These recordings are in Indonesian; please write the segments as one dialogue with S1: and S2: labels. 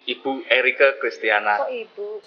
S1: Ibu Erika Kristiana.
S2: Kok ibu?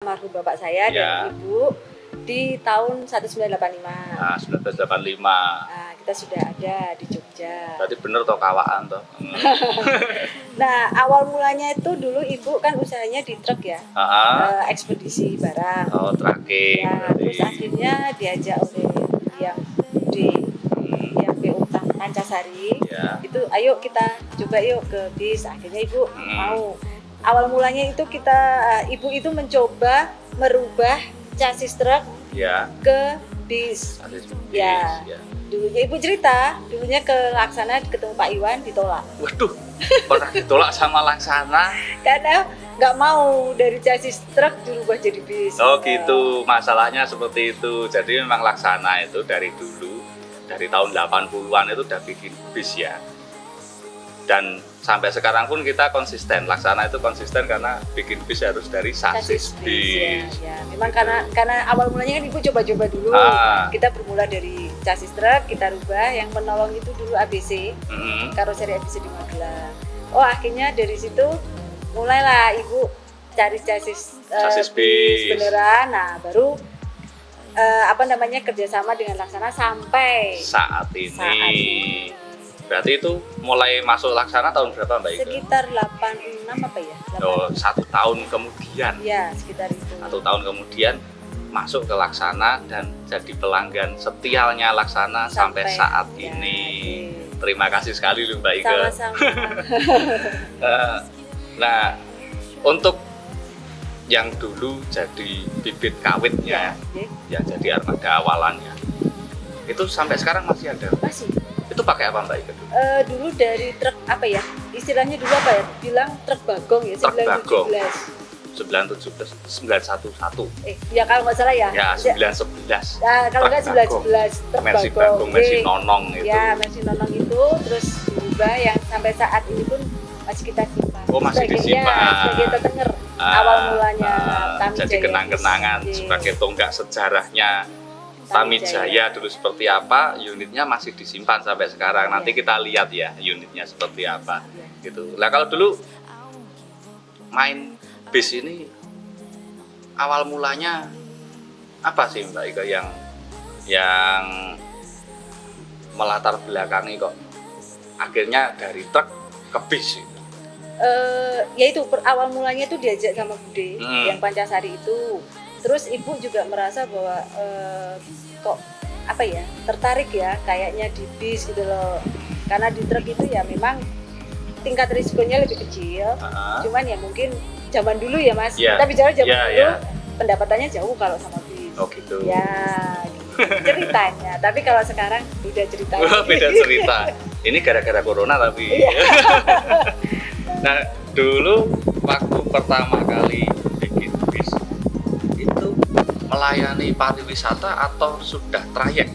S2: Almarhum bapak saya dan ibu di tahun 1985.
S1: Nah, 1985.
S2: Nah, kita sudah ada di Jogja.
S1: Berarti bener toh kawaan toh.
S2: Nah, awal mulanya itu dulu ibu kan usahanya di truk ya, ekspedisi barang.
S1: Oh, tracking.
S2: Ya, terus akhirnya diajak oleh yang di yang PO Pancasari.
S1: Ya.
S2: Itu ayo kita coba yuk ke bis. Akhirnya ibu mau. Awal mulanya itu ibu itu mencoba merubah chassis truk ke bis. Ya. Dulunya ibu cerita, dulunya ke Laksana ketemu Pak Iwan ditolak.
S1: Waduh, pernah ditolak sama Laksana?
S2: Karena nggak mau dari chassis truk dirubah jadi bis.
S1: Oh gitu, masalahnya seperti itu. Jadi memang Laksana itu dari dulu, dari tahun 80-an itu udah bikin bis ya. Dan sampai sekarang pun kita konsisten, Laksana itu konsisten karena bikin bis harus dari chassis bis.
S2: Ya. Memang gitu. karena awal mulanya kan ibu coba-coba dulu. Kita bermula dari chassis truk, kita rubah. Yang menolong itu dulu ABC, karoseri ABC di Magelang. Oh akhirnya dari situ mulailah ibu cari chassis bis beneran. Nah baru kerjasama dengan Laksana sampai
S1: saat ini. Berarti itu mulai masuk Laksana tahun berapa Mbak Ika?
S2: Sekitar 86 apa ya? 86.
S1: Oh, 1 tahun kemudian.
S2: Ya, sekitar itu.
S1: 1 tahun kemudian masuk ke Laksana dan jadi pelanggan setianya Laksana sampai saat ini. Terima kasih sekali loh Mbak Ika.
S2: Sama-sama.
S1: Nah, untuk yang dulu jadi bibit kawitnya, yang jadi armada awalannya, itu sampai sekarang masih ada?
S2: Masih.
S1: Itu pakai apa Mbak Ika?
S2: Dulu dari truk apa ya? Istilahnya dulu apa ya? Bilang truk bagong ya,
S1: 911.
S2: Ya kalau nggak salah ya.
S1: Ya 911.
S2: Nah, kalau nggak 911 truk
S1: Mercy bagong, Mercy nonong itu.
S2: Ya, Mercy nonong itu terus diubah yang sampai saat ini pun masih kita simpan.
S1: Oh masih disimpan.
S2: Sebagai tetenger awal mulanya
S1: jadi kenang-kenangan sebagai tonggak sejarahnya Tamijaya dulu seperti apa, unitnya masih disimpan sampai sekarang. Nanti kita lihat ya unitnya seperti apa gitu. Nah kalau dulu main bis ini awal mulanya apa sih Mbak Ika yang melatar belakangi kok akhirnya dari truk ke bis gitu?
S2: Ya itu awal mulanya itu diajak sama Bude yang Pancasari itu. Terus ibu juga merasa bahwa kok apa ya, tertarik ya kayaknya di bis gitu loh. Karena di truk itu ya memang tingkat risikonya lebih kecil. Cuman ya mungkin zaman dulu ya Mas. Kita bicara zaman dulu pendapatannya jauh kalau sama bis.
S1: Oh gitu.
S2: Ya ceritanya. Tapi kalau sekarang beda cerita.
S1: Beda cerita. Ini gara-gara corona tapi. Nah, dulu waktu pertama kali bikin bis itu melayani pariwisata atau sudah trayek?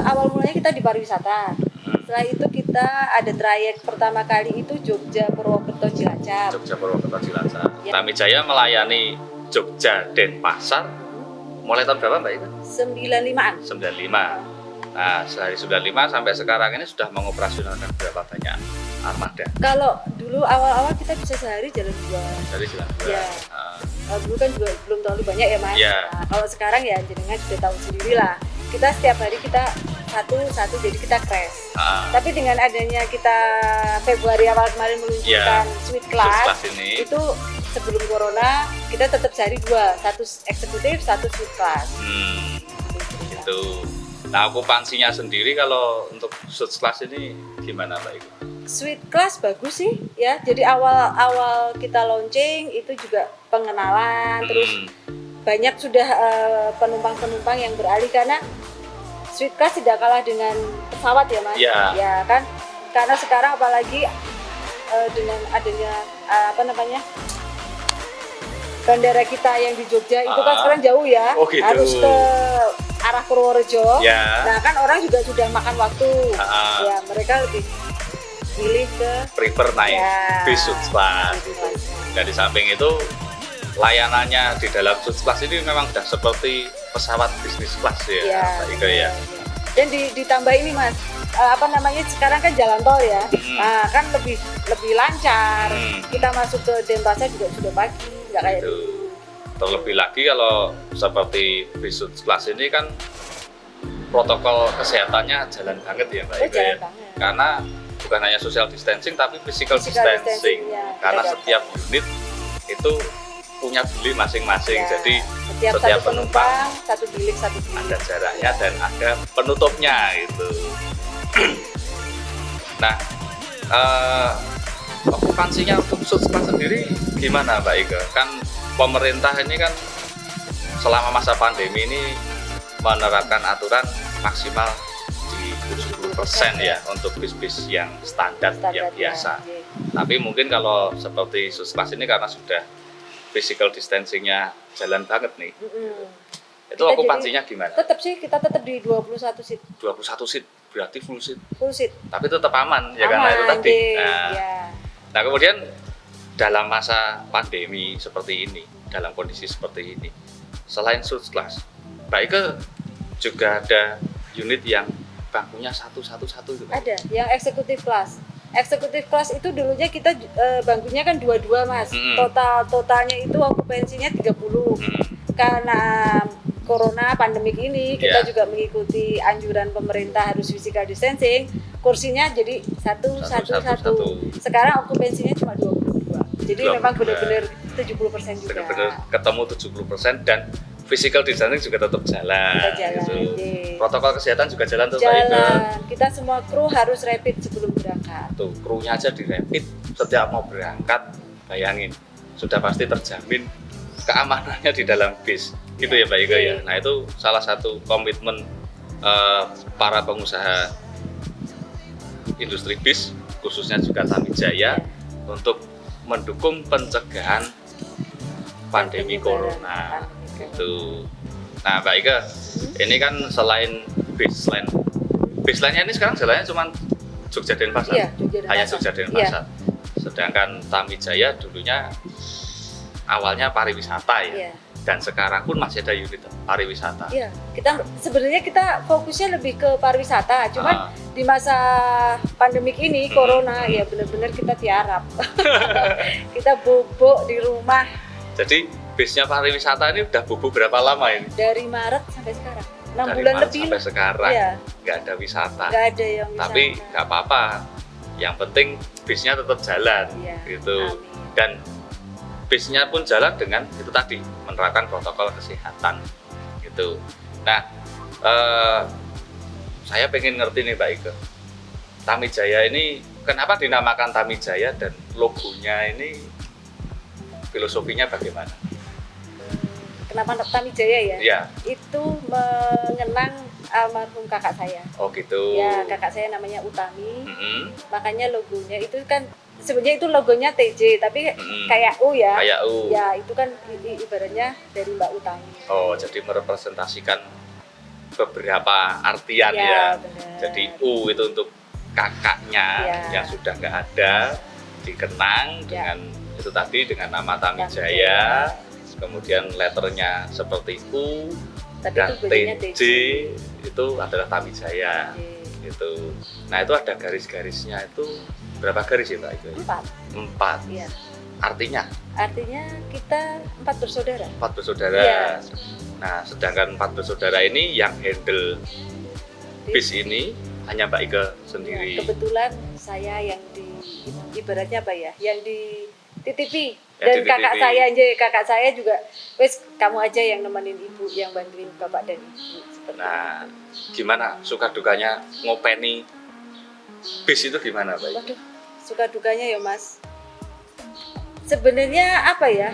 S2: Awal mulanya kita di pariwisata. Setelah itu kita ada trayek pertama kali itu Jogja Purwokerto Cilacap.
S1: Jogja Purwokerto Cilacap. Tamijaya melayani Jogja Denpasar mulai tahun berapa Mbak itu?
S2: 95-an.
S1: 95. Nah, dari 95 sampai sekarang ini sudah mengoperasionalkan berapa banyak armada?
S2: Kalau dulu awal-awal kita bisa sehari jalan 2.
S1: Dari jalan 2.
S2: Ya. Dulu kan juga belum terlalu banyak ya Mas.
S1: Ya.
S2: Nah, kalau sekarang ya jenengan sudah tahu sendiri lah. Kita setiap hari kita satu jadi kita crash. Tapi dengan adanya kita Februari awal kemarin meluncurkan Suite Class
S1: ini.
S2: Itu sebelum corona kita tetap sehari 2, satu eksekutif, satu Suite Class.
S1: Gitu. Nah, okupansinya sendiri kalau untuk Suite Class ini gimana Mbak Ibu?
S2: Suite Class bagus sih ya. Jadi awal kita launching itu juga pengenalan, terus banyak sudah penumpang-penumpang yang beralih karena Suite Class tidak kalah dengan pesawat ya Mas. Ya kan, karena sekarang apalagi dengan adanya bandara kita yang di Jogja itu kan sekarang jauh ya,
S1: gitu.
S2: Harus ke arah Purworejo. Nah kan orang juga sudah makan waktu. Ya mereka lebih pilih ke
S1: prefer naik bis Suite Class. Dan di samping itu layanannya di dalam Suite Class ini memang sudah seperti pesawat bisnis kelas ya, Mbak Ika ya.
S2: Dan ditambah ini Mas, sekarang kan jalan tol ya. Nah kan lebih lancar. Kita masuk ke Denpasar juga sudah pagi, nggak kayak
S1: itu. Terlebih lagi kalau seperti bis Suite Class ini kan protokol kesehatannya jalan banget ya Mbak Ika ya. Karena bukan hanya social distancing tapi physical distancing. Karena setiap unit itu punya bilik masing-masing, jadi setiap penumpang
S2: satu bilik
S1: ada jaraknya dan ada penutupnya gitu. Nah, okupansinya untuk Suite Class sendiri gimana Mbak Ika? Kan pemerintah ini kan selama masa pandemi ini menerapkan aturan maksimal di 70% ya untuk bis-bis yang standar yang biasa. Tapi mungkin kalau seperti Suite Class ini karena sudah physical distancingnya jalan banget nih. Itu kita okupansinya gimana?
S2: Kita tetap di 21 seat.
S1: 21 seat berarti full seat.
S2: Full seat.
S1: Tapi tetap aman ya karena itu tadi. Nah, kemudian dalam masa pandemi seperti ini, dalam kondisi seperti ini, selain Suite Class, Mbak Ika juga ada unit yang bangkunya satu gitu.
S2: Ada, yang eksekutif kelas. Eksekutif kelas itu dulunya kita bangkunya kan 22 Mas. Totalnya itu okupansinya 30. Karena corona pandemik ini kita juga mengikuti anjuran pemerintah harus physical distancing, kursinya jadi satu. Sekarang okupansinya cuma 22. Jadi memang benar-benar 70% juga.
S1: Benar-benar ketemu 70% dan physical distancing juga tetap jalan. Gitu. Protokol kesehatan juga jalan tuh Mbak Ika.
S2: Kita semua kru harus rapid sebelum berangkat.
S1: Tuh, krunya aja di rapid setiap mau berangkat. Bayangin, sudah pasti terjamin keamanannya di dalam bis. Gitu ya Mbak Ika ya. Nah, itu salah satu komitmen para pengusaha industri bis, khususnya juga Tamijaya untuk mendukung pencegahan pandemi corona. Gitu. Nah Mbak Ika, ini kan selain bis lainnya ini sekarang jalannya cuma Jogja Denpasar. Hanya Jogja Denpasar. Sedangkan Tamijaya dulunya awalnya pariwisata ya. Dan sekarang pun masih ada unit pariwisata.
S2: Iya, kita fokusnya lebih ke pariwisata. Cuman di masa pandemik ini corona ya benar-benar kita tiarap. Kita bubuk di rumah.
S1: Jadi bisnya pariwisata ini udah bubuk berapa lama ini?
S2: Dari Maret sampai sekarang. 6
S1: Dari
S2: bulan
S1: Maret
S2: lebih.
S1: Sampai sekarang nggak ada wisata.
S2: Nggak ada yang wisata.
S1: Tapi nggak apa-apa. Yang penting bisnya tetap jalan gitu. Dan bisnya pun jalan dengan itu tadi, menerapkan protokol kesehatan gitu. Nah, saya pengen ngerti nih Mbak Ike, Tamijaya ini kenapa dinamakan Tamijaya dan logonya ini filosofinya bagaimana?
S2: Kenapa Tamijaya ya?
S1: Iya.
S2: Itu mengenang almarhum kakak saya.
S1: Oh gitu.
S2: Ya, kakak saya namanya Utami. Makanya logonya itu kan sebenarnya itu logonya TJ, tapi kayak U ya.
S1: Kayak U.
S2: Ya, itu kan ibaratnya dari Mbak Utami.
S1: Oh, jadi merepresentasikan beberapa artian ya.
S2: Benar.
S1: Jadi U itu untuk kakaknya yang sudah nggak ada, dikenang dengan itu tadi dengan nama Tamijaya. Kemudian letternya seperti U.
S2: Tapi
S1: dan
S2: itu
S1: TJ itu adalah Tamijaya gitu. Nah itu ada garis-garisnya itu berapa garis ya Mbak Ike? 4.
S2: Iya.
S1: Artinya
S2: kita 4 bersaudara.
S1: 4 bersaudara.
S2: Iya.
S1: Nah sedangkan 4 bersaudara ini yang handle bis ini hanya Mbak Ike sendiri.
S2: Ya, kebetulan saya yang ibaratnya apa ya? Yang dititipi. Dan kakak saya juga, wes kamu aja yang nemenin ibu, yang bantuin bapak dan ibu.
S1: Nah, gimana suka dukanya ngopeni bis itu gimana, Pak?
S2: Waduh, suka dukanya ya Mas. Sebenarnya apa ya?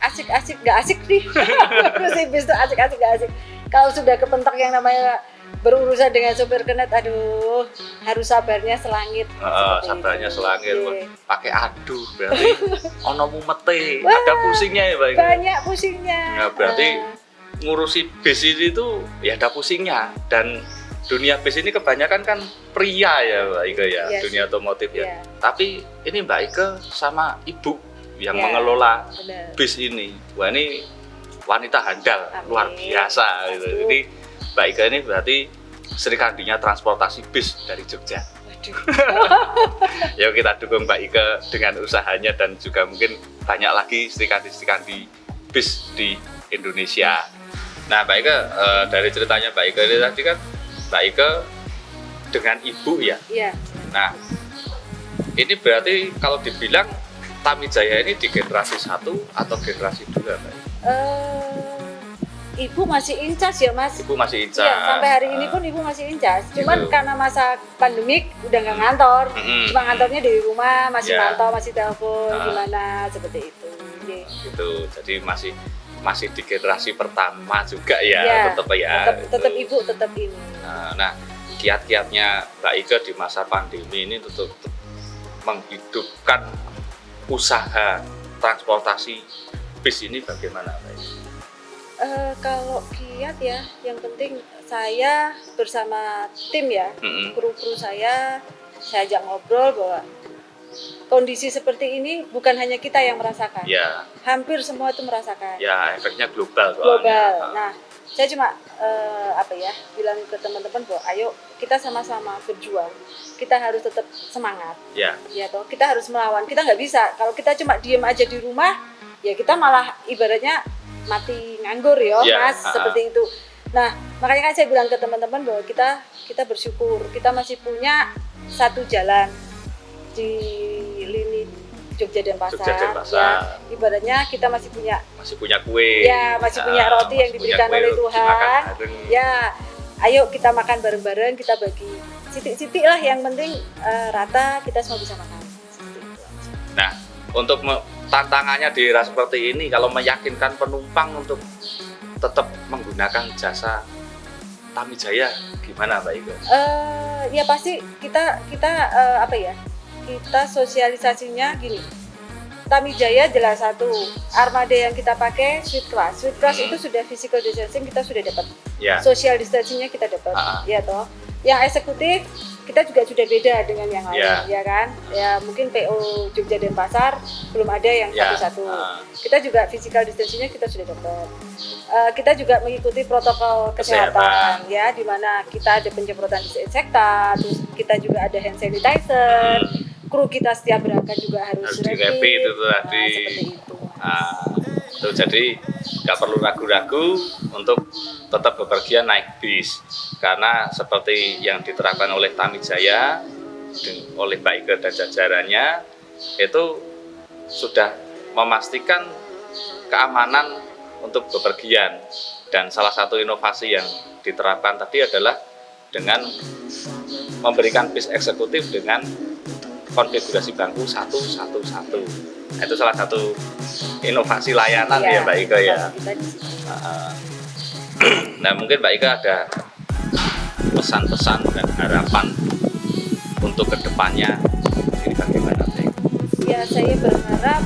S2: Asik-asik nggak asik sih. Ngurusin bis itu asik-asik nggak asik. Kalau sudah kepentok yang namanya berurusan dengan sopir kernet, aduh, harus sabarnya selangit.
S1: Sabarnya selangit, pakai aduh berarti ono mumete, ada pusingnya ya Pak.
S2: Banyak pusingnya.
S1: Nah, berarti ngurusi bis ini tuh ya ada pusingnya, dan dunia bis ini kebanyakan kan pria ya Mbak Ike ya, dunia otomotif ya. Tapi ini Mbak Ike sama ibu yang mengelola bis ini. Wah ini wanita handal, luar biasa gitu. Jadi Mbak Ike ini berarti Sri Kandinya transportasi bis dari Jogja. Yuk kita dukung Mbak Ike dengan usahanya dan juga mungkin banyak lagi Sri Kandi bis di Indonesia. Nah Mbak Ike, dari ceritanya Mbak Ike ini tadi kan Mbak Ike dengan ibu ya.
S2: Iya.
S1: Nah ini berarti kalau dibilang Tamijaya ini di generasi 1 atau generasi 2 Mbak?
S2: Ibu masih incas ya Mas.
S1: Ibu masih incas.
S2: Ya, sampai hari ini pun ibu masih incas. Cuman karena masa pandemik udah nggak ngantor, cuma ngantornya di rumah, masih mantau, masih telepon, gimana seperti itu.
S1: Gitu. Jadi masih di generasi pertama juga ya, tetap ya.
S2: Tetap ibu tetap ini.
S1: Nah, kiat-kiatnya Mbak Ike di masa pandemi ini tetap menghidupkan usaha transportasi bis ini bagaimana Mbak Ike?
S2: Kalau kiat ya, yang penting saya bersama tim ya, kru-kru saya ajak ngobrol bahwa kondisi seperti ini bukan hanya kita yang merasakan, hampir semua itu merasakan.
S1: Ya, efeknya global.
S2: Nah, saya cuma bilang ke teman-teman bahwa ayo kita sama-sama berjuang, kita harus tetap semangat. Ya toh, kita harus melawan. Kita nggak bisa kalau kita cuma diem aja di rumah, ya kita malah ibaratnya mati nganggur ya Mas, seperti itu. Nah makanya kan saya bilang ke teman-teman bahwa kita bersyukur kita masih punya satu jalan di lini Jogja dan Pasar. Ya, ibaratnya kita masih punya
S1: kue,
S2: masih punya roti yang diberikan oleh Tuhan. Ya, ayo kita makan bareng-bareng, kita bagi sitik-sitik lah, yang penting rata kita semua bisa makan.
S1: Nah, untuk tantangannya di era seperti ini, kalau meyakinkan penumpang untuk tetap menggunakan jasa Tamijaya, gimana Mbak Ike?
S2: Ya pasti kita sosialisasinya gini. Tamijaya jelas satu, armada yang kita pakai Suite Class itu sudah physical distancing kita sudah dapat, social distancingnya kita dapat, ya toh. Yang eksekutif kita juga sudah beda dengan yang lain, ya kan? Ya mungkin PO Jogja dan Pasar belum ada yang satu-satu. Kita juga physical distancingnya kita sudah dapat. Kita juga mengikuti protokol kesehatan, ya, di mana kita ada penyemprotan disinfektan, terus kita juga ada hand sanitizer. Kru kita setiap berangkat juga harus
S1: rapid itu tadi.
S2: Seperti itu.
S1: Tuh, jadi nggak perlu ragu-ragu untuk tetap bepergian naik bis, karena seperti yang diterapkan oleh Tamijaya, oleh Mbak Ike dan jajarannya itu sudah memastikan keamanan untuk bepergian. Dan salah satu inovasi yang diterapkan tadi adalah dengan memberikan bis eksekutif dengan konfigurasi bangku 1-1-1. Nah, itu salah satu inovasi layanan ya Mbak Ike ya. Nah mungkin Mbak Ike ada pesan-pesan dan harapan untuk kedepannya ini bagaimana Mbak Ike?
S2: Ya saya berharap,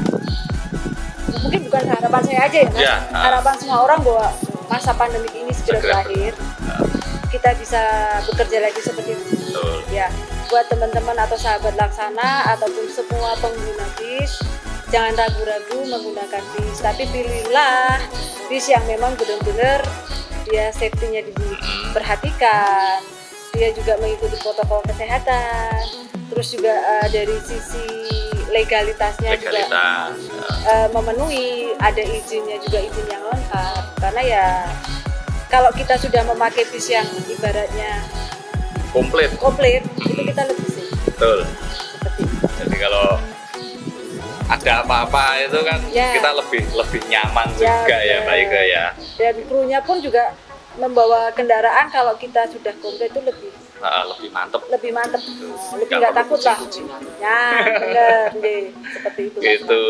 S2: mungkin bukan harapan saya aja ya Mas,
S1: ya,
S2: harapan semua orang bahwa masa pandemi ini segera berakhir, kita bisa bekerja lagi seperti itu.
S1: Betul.
S2: Ya, buat teman-teman atau sahabat Laksana ataupun semua pengguna bis, jangan ragu-ragu menggunakan bis, tapi pilihlah bis yang memang benar-benar dia safety-nya diperhatikan, dia juga mengikuti protokol kesehatan, terus juga dari sisi legalitasnya juga memenuhi, ada izinnya juga, izin yang lengkap, karena ya kalau kita sudah memakai bis yang ibaratnya
S1: komplit
S2: itu kita lebih safe.
S1: Betul.
S2: Seperti itu.
S1: Jadi kalau ada apa-apa itu kan kita lebih nyaman juga ya Mbak Ike ya.
S2: Dan krunya pun juga membawa kendaraan kalau kita sudah komplit itu lebih
S1: mantep.
S2: Lebih nggak takut lah. Ya benar deh, seperti itu.
S1: Gitu.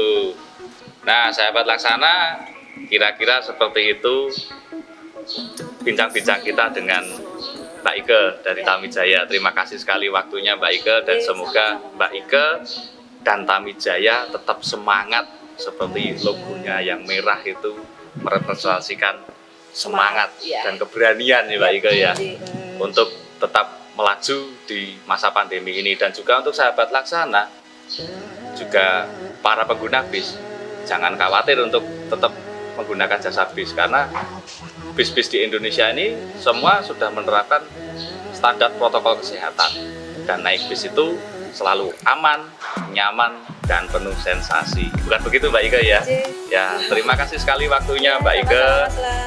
S1: Nah sahabat Laksana, kira-kira seperti itu bincang-bincang kita dengan Mbak Ike dari Tamijaya. Terima kasih sekali waktunya Mbak Ike, dan semoga Mbak Ike dan Tamijaya tetap semangat seperti logonya yang merah itu merepresentasikan semangat dan keberanian ya Mbak Ike ya, untuk tetap melaju di masa pandemi ini. Dan juga untuk sahabat Laksana, juga para pengguna bis, jangan khawatir untuk tetap menggunakan jasa bis, karena bis-bis di Indonesia ini semua sudah menerapkan standar protokol kesehatan, dan naik bis itu selalu aman, nyaman, dan penuh sensasi. Bukan begitu Mbak Ike ya? Ya, terima kasih sekali waktunya Mbak Ike,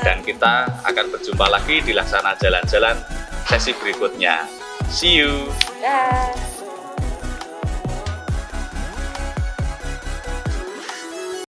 S1: dan kita akan berjumpa lagi di Laksana Jalan-Jalan sesi berikutnya. See you.